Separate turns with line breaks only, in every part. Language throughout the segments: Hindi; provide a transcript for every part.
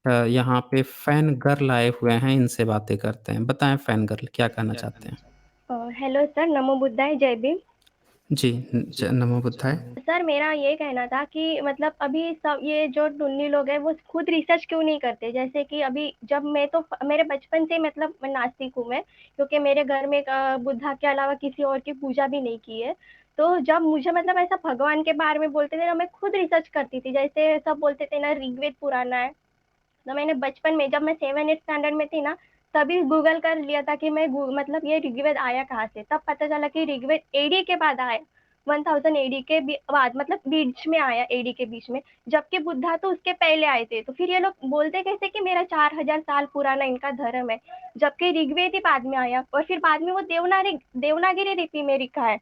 यहाँ पे फैन गर्ल आए हुए हैं, इनसे बातें करते हैं। बताएँ फैन गर्ल क्या कहना चाहते हैं?
हेलो सर, नमो बुद्धाय, जय भीम।
जी, नमो बुद्धाय।
सर मेरा ये कहना था कि मतलब अभी सब ये जो टुन्नी लोग हैं वो खुद रिसर्च क्यों नहीं करते? जैसे कि अभी जब मैं तो मेरे बचपन से मतलब मैं नास्तिक हूँ मैं, क्योंकि मेरे घर में बुद्धा के अलावा किसी और की पूजा भी नहीं की है। तो जब मुझे मतलब ऐसा भगवान के बारे में बोलते थे ना, मैं खुद रिसर्च करती थी। जैसे सब बोलते थे ना ऋग्वेद पुराना है, तो मैंने बचपन में जब मैं 7-8 स्टैंडर्ड में थी ना, तभी गूगल कर लिया था कि मतलब ये ऋग्वेद आया कहाँ से। तब पता चला कि ऋग्वेद एडी के बाद आया, 1000 एडी के बाद, मतलब बीच में आया, एडी के बीच में। जबकि बुद्धा तो उसके पहले आए थे। तो फिर ये लोग बोलते कैसे कि मेरा 4000 साल पुराना इनका धर्म है, जबकि ऋग्वेद ही बाद में आया। और फिर बाद में वो देवनागरी लिपि में लिखा है।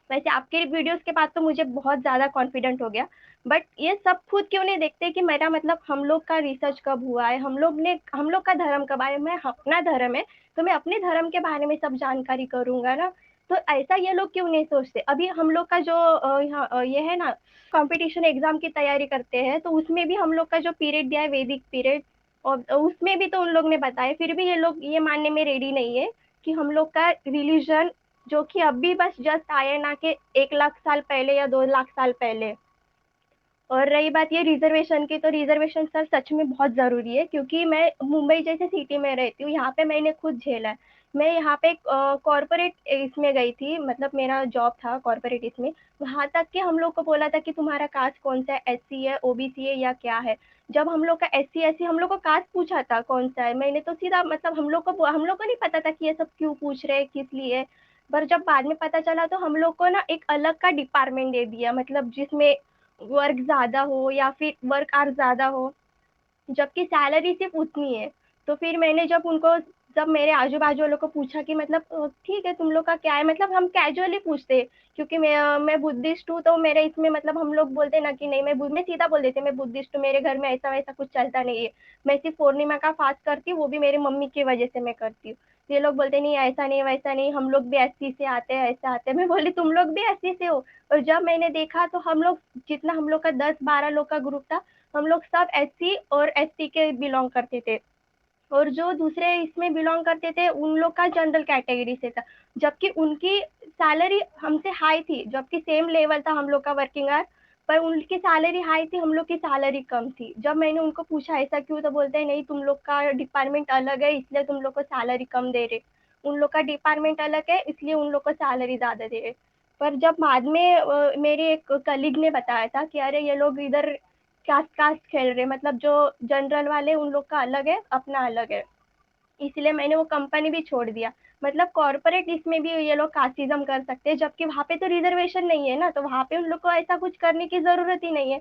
वैसे आपके वीडियोस के बाद तो मुझे बहुत ज्यादा कॉन्फिडेंट हो गया। बट ये सब खुद क्यों नहीं देखते कि मेरा मतलब हम लोग का रिसर्च कब हुआ है, हम लोग का धर्म कब आया। मैं अपना धर्म है, तो मैं अपने धर्म के बारे में सब जानकारी करूंगा ना। तो ऐसा ये लोग क्यों नहीं सोचते? अभी हम लोग का जो ये है ना, कंपटीशन एग्जाम की तैयारी करते हैं, तो उसमें भी हम लोग का जो पीरियड दिया है, वैदिक पीरियड, और उसमें भी तो उन लोग ने बताया। फिर भी ये लोग ये मानने में रेडी नहीं है कि हम लोग का रिलीजन, जो कि अभी बस जस्ट आया ना, कि 1 लाख साल पहले या 2 लाख साल पहले। और रही बात ये रिजर्वेशन की, तो रिजर्वेशन सर सच में बहुत ज़रूरी है, क्योंकि मैं मुंबई जैसे सिटी में रहती हूँ। यहाँ पे मैंने खुद झेला है। मैं यहाँ पे कॉर्पोरेट इसमें गई थी, मतलब मेरा जॉब था कॉर्पोरेट इसमें। वहाँ तक कि हम लोग को बोला था कि तुम्हारा कास्ट कौन सा है, एससी है, ओबीसी है या क्या है। जब हम लोग का एससी एससी हम लोग को कास्ट पूछा था कौन सा है, मैंने तो सीधा मतलब हम लोग को नहीं पता था कि ये सब क्यों पूछ रहे हैं, किस लिए। पर जब बाद में पता चला, तो हम लोग को ना एक अलग का डिपार्टमेंट दे दिया, मतलब जिसमें वर्क ज़्यादा हो या फिर वर्क आवर ज़्यादा हो, जबकि सैलरी सिर्फ उतनी है। तो फिर मैंने जब मेरे आजू बाजू वालों को पूछा कि मतलब ठीक है तुम लोग का क्या है, मतलब हम कैजुअली पूछते, क्योंकि मैं बुद्धिस्ट हूँ, तो मेरे इसमें मतलब हम लोग बोलते ना कि नहीं, मैं सीधा बोल देती मैं बुद्धिस्ट हूँ, मेरे घर में ऐसा वैसा कुछ चलता नहीं है। मैं सिर्फ पूर्णिमा का फास्ट करती हूँ, वो भी मेरी मम्मी की वजह से मैं करती हूँ। ये लोग बोलते नहीं, ऐसा नहीं वैसा नहीं, हम लोग भी एससी से आते हैं, ऐसा आते हैं। मैं बोली तुम लोग भी एससी से हो? और जब मैंने देखा, तो हम लोग जितना हम लोग का 10-12 लोग का ग्रुप था, हम लोग सब एससी और एसटी के बिलोंग करते थे। और जो दूसरे इसमें बिलोंग करते थे, उन लोग का जनरल कैटेगरी से था। जबकि उनकी सैलरी हमसे हाई थी, जबकि सेम लेवल था हम लोग का वर्किंग आवर, पर उनकी सैलरी हाई थी, हम लोग की सैलरी कम थी। जब मैंने उनको पूछा ऐसा क्यों, तो बोलते हैं नहीं, तुम लोग का डिपार्टमेंट अलग है, इसलिए तुम लोग को सैलरी कम दे रहे। उन लोग का डिपार्टमेंट अलग है, इसलिए उन लोग को सैलरी ज्यादा दे रहे। पर जब बाद में मेरे एक कलीग ने बताया था कि अरे ये लोग इधर कास्ट कास्ट खेल रहे, मतलब जो जनरल वाले उन लोग का अलग है, अपना अलग है। इसलिए मैंने वो कंपनी भी छोड़ दिया। मतलब कॉर्पोरेट इसमें भी ये लोग कास्टिज्म कर सकते हैं, जबकि वहां पे तो रिजर्वेशन नहीं है ना, तो वहां पे उन लोग को ऐसा कुछ करने की जरूरत ही नहीं है।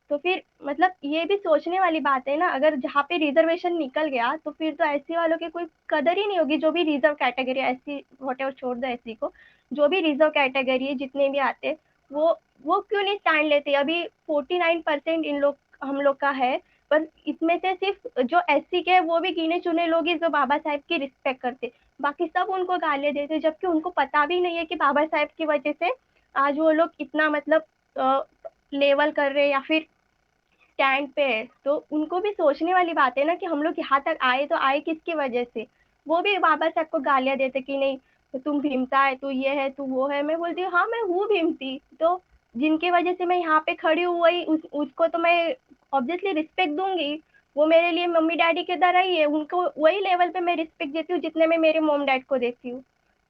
तो फिर मतलब ये भी सोचने वाली बात है ना, अगर जहाँ पे रिजर्वेशन निकल गया, तो फिर तो एससी वालों की कोई कदर ही नहीं होगी। जो भी रिजर्व कैटेगरी है, एससी वॉट छोड़ दो एससी को, जो भी रिजर्व कैटेगरी है, जितने भी आते, वो वो क्यों नहीं स्टैंड लेते? अभी 49% इन लोग हम लोग का है, पर इसमें से सिर्फ जो एससी के है, वो भी गिने चुने लोग ही जो बाबा साहेब की रिस्पेक्ट करते। बाकी सब उनको गालियां देते, जबकि उनको पता भी नहीं है कि बाबा साहेब की वजह से आज वो लोग इतना मतलब लेवल कर रहे हैं या फिर स्टैंड पे है। तो उनको भी सोचने वाली बात है ना कि हम लोग यहाँ तक आए, तो आए किसकी वजह से? वो भी बाबा साहब को गालियां देते कि नहीं, तो तुम भीमता है, तू ये है, तू वो है। मैं बोलती हूँ हाँ, मैं हूँ भीमती। तो जिनकी वजह से मैं यहाँ पे खड़ी हूँ, वही उसको तो मैं ऑब्वियसली रिस्पेक्ट दूंगी। वो मेरे लिए मम्मी डैडी की तरह ही है, उनको वही लेवल पे मैं रिस्पेक्ट देती हूँ जितने में मेरे मॉम डैड को देती हूँ।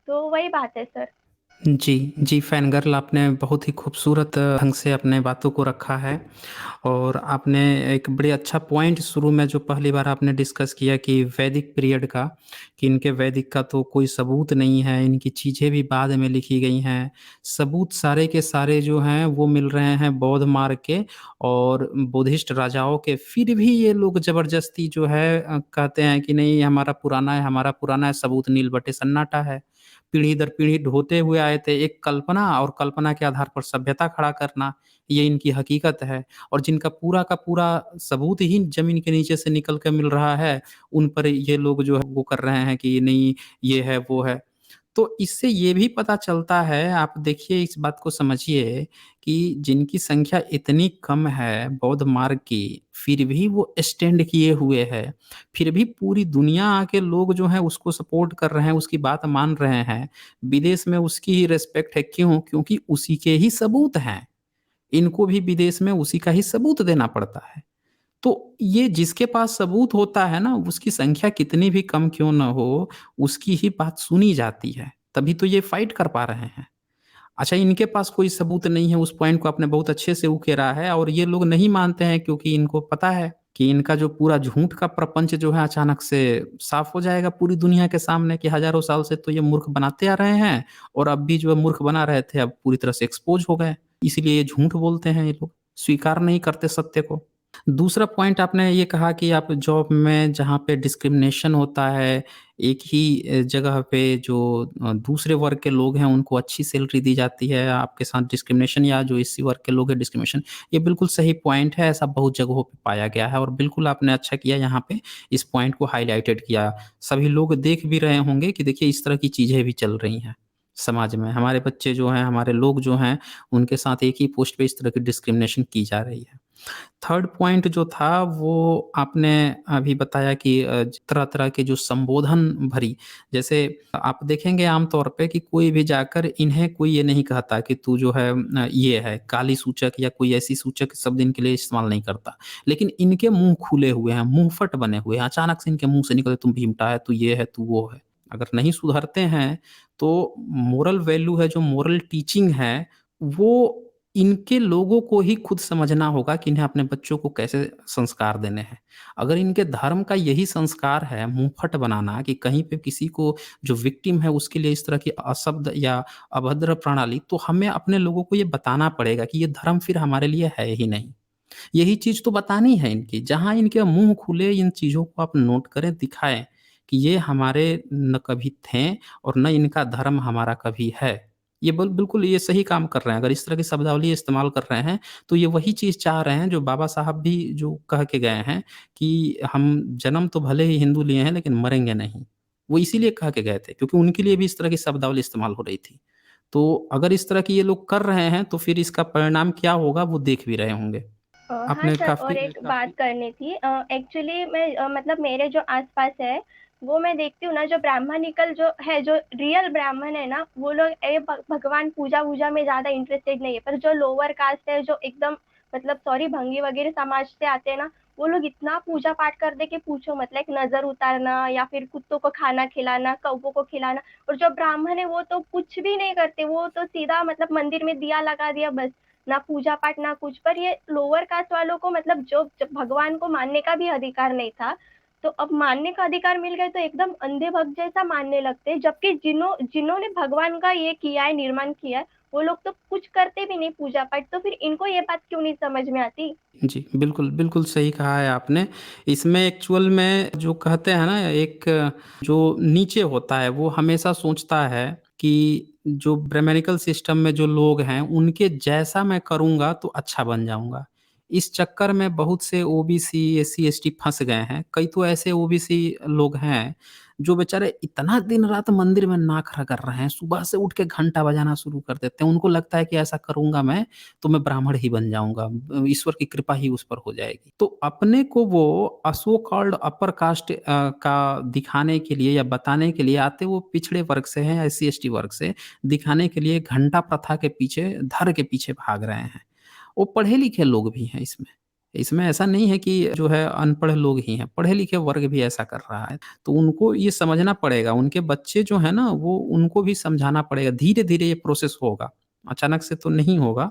तो वही बात है सर।
जी, जी फैन गर्ल आपने बहुत ही खूबसूरत ढंग से अपने बातों को रखा है और आपने एक बड़े अच्छा पॉइंट शुरू में जो पहली बार आपने डिस्कस किया कि वैदिक पीरियड का, कि इनके वैदिक का तो कोई सबूत नहीं है, इनकी चीज़ें भी बाद में लिखी गई हैं। सबूत सारे के सारे जो हैं वो मिल रहे हैं बौद्ध मार्ग के और बुद्धिस्ट राजाओं के। फिर भी ये लोग ज़बरदस्ती जो है कहते हैं कि नहीं हमारा पुराना है, हमारा पुराना है, सबूत नील बटे सन्नाटा है। पीढ़ी दर पीढ़ी ढोते हुए आए थे, एक कल्पना और कल्पना के आधार पर सभ्यता खड़ा करना, ये इनकी हकीकत है। और जिनका पूरा का पूरा सबूत ही ज़मीन के नीचे से निकल के मिल रहा है, उन पर ये लोग जो है वो कर रहे हैं कि नहीं ये है, वो है। तो इससे ये भी पता चलता है, आप देखिए इस बात को समझिए कि जिनकी संख्या इतनी कम है बौद्ध मार्ग की, फिर भी वो स्टैंड किए हुए हैं। फिर भी पूरी दुनिया आके लोग जो हैं उसको सपोर्ट कर रहे हैं, उसकी बात मान रहे हैं। विदेश में उसकी ही रिस्पेक्ट है, क्यों? क्योंकि उसी के ही सबूत हैं। इनको भी विदेश में उसी का ही सबूत देना पड़ता है। तो ये जिसके पास सबूत होता है ना, उसकी संख्या कितनी भी कम क्यों ना हो, उसकी ही बात सुनी जाती है। तभी तो ये फाइट कर पा रहे हैं। अच्छा, इनके पास कोई सबूत नहीं है, उस पॉइंट को आपने बहुत अच्छे से उकेरा है और ये लोग नहीं मानते हैं क्योंकि इनको पता है कि इनका जो पूरा झूठ का प्रपंच जो है अचानक से साफ हो जाएगा पूरी दुनिया के सामने कि हज़ारों साल से तो ये मूर्ख बनाते आ रहे हैं और अब भी जो है मूर्ख बना रहे थे, अब पूरी तरह से एक्सपोज़ हो गए। इसीलिए ये झूठ बोलते हैं ये लोग, स्वीकार नहीं करते सत्य को। दूसरा पॉइंट आपने ये कहा कि आप जॉब में जहाँ पे डिस्क्रिमिनेशन होता है, एक ही जगह पे जो दूसरे वर्ग के लोग हैं उनको अच्छी सैलरी दी जाती है, आपके साथ डिस्क्रिमिनेशन या जो इसी वर्ग के लोग हैं डिस्क्रिमिनेशन, ये बिल्कुल सही पॉइंट है, ऐसा बहुत जगहों पे पाया गया है और बिल्कुल आपने अच्छा किया यहाँ पे इस पॉइंट को हाइलाइटेड किया। सभी लोग देख भी रहे होंगे कि देखिए इस तरह की चीज़ें भी चल रही हैं समाज में। हमारे बच्चे जो हैं, हमारे लोग जो हैं, उनके साथ एक ही पोस्ट पे इस तरह की डिस्क्रिमिनेशन की जा रही है। थर्ड पॉइंट जो था वो आपने अभी बताया कि तरह-तरह के जो संबोधन भरी, जैसे आप देखेंगे आम तौर पे कि कोई भी जाकर इन्हें कोई ये नहीं कहता कि तू जो है ये है, काली सूचक या कोई ऐसी सूचक शब्द इनके लिए इस्तेमाल नहीं करता। लेकिन इनके मुँह खुले हुए हैं, मुँहफट बने हुए हैं, अचानक से इनके मुँह से निकले तुम भीमटा है, तू ये है, तू वो है। अगर नहीं सुधरते हैं तो मोरल वैल्यू है, जो मोरल टीचिंग है, वो इनके लोगों को ही खुद समझना होगा कि इन्हें अपने बच्चों को कैसे संस्कार देने हैं। अगर इनके धर्म का यही संस्कार है मुँहफट बनाना कि कहीं पे किसी को जो विक्टिम है उसके लिए इस तरह की अशब्द या अभद्र प्रणाली, तो हमें अपने लोगों को ये बताना पड़ेगा कि ये धर्म फिर हमारे लिए है ही नहीं। यही चीज़ तो बतानी है इनकी, जहाँ इनके मुँह खुले इन चीज़ों को आप नोट करें, दिखाएँ कि ये हमारे न कभी थे और न इनका धर्म हमारा कभी है। ये बिल्कुल ये सही काम कर रहे हैं, अगर इस तरह की शब्दावली इस्तेमाल कर रहे हैं, तो ये वही चीज़ चाह रहे हैं जो बाबा साहब भी जो कह के गए हैं कि हम जन्म तो भले ही हिंदू लिए हैं लेकिन मरेंगे नहीं। वो इसीलिए कह के गए थे क्योंकि उनके लिए भी इस तरह की शब्दावली इस्तेमाल हो रही थी। तो अगर इस तरह की ये लोग कर रहे हैं, तो फिर इसका परिणाम क्या होगा वो देख भी रहे होंगे।
हाँ
आपने
सर, और
काफ़ी
एक बात करनी थी। एक्चुअली मैं मतलब मेरे जो आसपास है, वो मैं देखती हूँ ना, जो ब्राह्मणिकल जो है, जो रियल ब्राह्मण है ना, वो लोग भगवान पूजा वूजा में ज्यादा इंटरेस्टेड नहीं है। पर जो लोअर कास्ट है, जो एकदम मतलब सॉरी भंगी वगैरह समाज से आते हैं ना, वो लोग इतना पूजा पाठ कर दे कि पूछो मत। लाइक नजर उतारना या फिर कुत्तों को खाना खिलाना, कौवों को खिलाना। और जो ब्राह्मण है वो तो कुछ भी नहीं करते, वो तो सीधा मतलब मंदिर में दिया लगा दिया बस, ना पूजा पाठ ना कुछ। पर ये लोअर कास्ट वालों को मतलब जो जब भगवान को मानने का भी अधिकार नहीं था, तो अब मानने का अधिकार मिल गया तो एकदम अंधे भक्त जैसा मानने लगते हैं। जबकि जिन्होंने भगवान का ये किया है, निर्माण किया है, वो लोग तो कुछ करते भी नहीं पूजा पाठ। तो फिर इनको ये बात क्यों नहीं समझ में आती?
जी, बिल्कुल, बिल्कुल सही कहा है आपने। इसमें एक्चुअल में जो कहते हैं ना, एक जो नीचे होता है वो हमेशा सोचता है कि जो ब्राह्मणिकल सिस्टम में जो लोग हैं उनके जैसा मैं करूँगा तो अच्छा बन जाऊँगा। इस चक्कर में बहुत से ओबीसी, एससी, एसटी फँस गए हैं। कई तो ऐसे ओबीसी लोग हैं जो बेचारे इतना दिन-रात मंदिर में नाक रगड़ रहे हैं, सुबह से उठ के घंटा बजाना शुरू कर देते हैं। उनको लगता है कि ऐसा करूँगा मैं तो मैं ब्राह्मण ही बन जाऊँगा, ईश्वर की कृपा ही उस पर हो जाएगी। तो अपने को वो सो कॉल्ड अपर कास्ट का दिखाने के लिए या बताने के लिए आते वो पिछड़े वर्ग से हैं, एससी-एसटी वर्ग से, दिखाने के लिए घंटा प्रथा के पीछे, धर्म के पीछे भाग रहे हैं। वो पढ़े-लिखे लोग भी हैं इसमें। इसमें ऐसा नहीं है कि जो है अनपढ़ लोग ही हैं, पढ़े-लिखे वर्ग भी ऐसा कर रहा है। तो उनको ये समझना पड़ेगा, उनके बच्चे जो हैं ना, वो उनको भी समझाना पड़ेगा। धीरे-धीरे ये प्रोसेस होगा, अचानक से तो नहीं होगा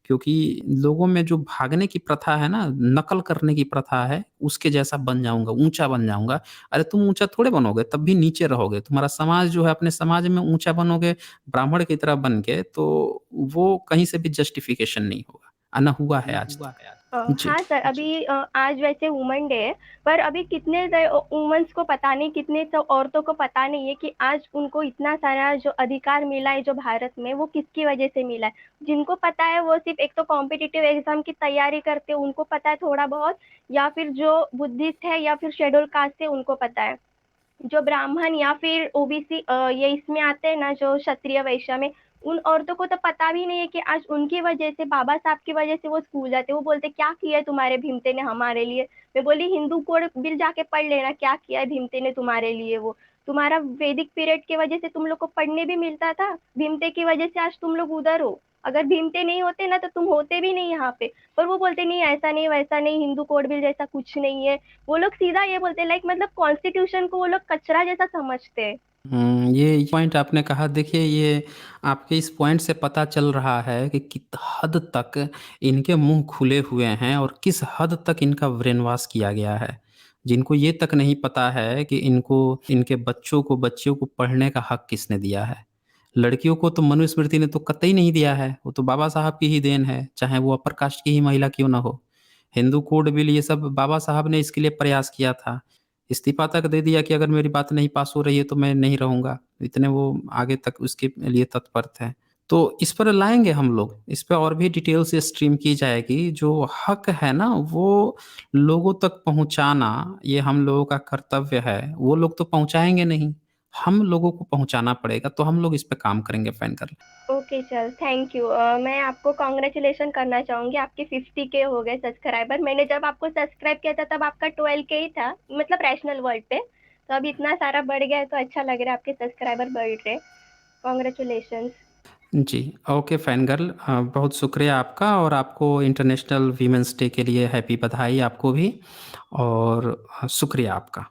क्योंकि लोगों में जो भागने की प्रथा है ना, नकल करने की प्रथा है, उसके जैसा बन जाऊँगा, ऊँचा बन जाऊँगा। अरे तुम ऊँचा थोड़े बनोगे, तब भी नीचे रहोगे। तुम्हारा समाज जो है, अपने समाज में ऊँचा बनोगे, ब्राह्मण की तरह बन के, तो वो कहीं से भी जस्टिफिकेशन नहीं होगा। ना हुआ है आज तक। जी।
हाँ सर, अभी आज वैसे वुमेन डे है, पर अभी कितने वुमेन्स को पता नहीं, कितने तो औरतों को पता नहीं है कि आज उनको इतना सारा जो अधिकार मिला है जो भारत में, वो किसकी वजह से मिला है। जिनको पता है वो सिर्फ एक तो कॉम्पिटिटिव एग्जाम की तैयारी करते हैं, उनको पता है थोड़ा बहुत, या फिर जो बुद्धिस्ट है या फिर शेड्यूल कास्ट है उनको पता है। जो ब्राह्मण या फिर ओबीसी ये इसमें आते हैं ना, जो क्षत्रिय वैश्य में, उन औरतों को तो पता भी नहीं है कि आज उनकी वजह से, बाबा साहब की वजह से वो स्कूल जाते हैं। वो बोलते क्या किया है तुम्हारे भीमते ने हमारे लिए। मैं बोली हिंदू कोड बिल जाके पढ़ लेना, क्या किया है भीमते ने तुम्हारे लिए। वो तुम्हारा वैदिक पीरियड की वजह से तुम लोग को पढ़ने भी मिलता था, भीमते की वजह से आज तुम लोग उधर हो। अगर भीमते नहीं होते ना तो तुम होते भी नहीं यहाँ पे। पर वो बोलते नहीं, ऐसा नहीं वैसा नहीं, हिंदू कोड बिल जैसा कुछ नहीं है। वो लोग सीधा ये बोलते हैं, लाइक मतलब कॉन्स्टिट्यूशन को वो लोग कचरा जैसा समझते हैं।
ये पॉइंट आपने कहा, देखिए ये आपके इस पॉइंट से पता चल रहा है कि कित हद तक इनके मुंह खुले हुए हैं और किस हद तक इनका ब्रेन वॉश किया गया है। जिनको ये तक नहीं पता है कि इनको, इनके बच्चियों को पढ़ने का हक किसने दिया है। लड़कियों को तो मनुस्मृति ने तो कतई नहीं दिया है, वो तो बाबा साहब की ही देन है, चाहे वो अपर कास्ट की ही महिला क्यों ना हो। हिंदू कोड बिल ये सब बाबा साहब ने इसके लिए प्रयास किया था। इस्तीफ़ा तक दे दिया कि अगर मेरी बात नहीं पास हो रही है तो मैं नहीं रहूँगा। इतने वो आगे तक उसके लिए तत्पर थे। तो इस पर लाएँगे हम लोग, इस पे और भी डिटेल से स्ट्रीम की जाएगी। जो हक है ना वो लोगों तक पहुँचाना, ये हम लोगों का कर्तव्य है। वो लोग तो पहुँचाएँगे नहीं, हम लोगों को पहुँचाना पड़ेगा, तो हम लोग इस पे काम करेंगे फैन कर।
ओके चल, थैंक यू। मैं आपको कॉन्ग्रेचुलेशन करना चाहूंगी, आपके 50 के हो गए सब्सक्राइबर। मैंने जब आपको सब्सक्राइब किया था तब आपका 12 के ही था, मतलब रैशनल वर्ल्ड पे। तो अभी इतना सारा बढ़ गया है तो अच्छा लग रहा है, आपके सब्सक्राइबर बढ़ रहे। कॉन्ग्रेचुलेशन।
जी, ओके फैन गर्ल, बहुत शुक्रिया आपका, और आपको इंटरनेशनल वीमेंस डे के लिए हैप्पी बधाई आपको भी, और शुक्रिया आपका।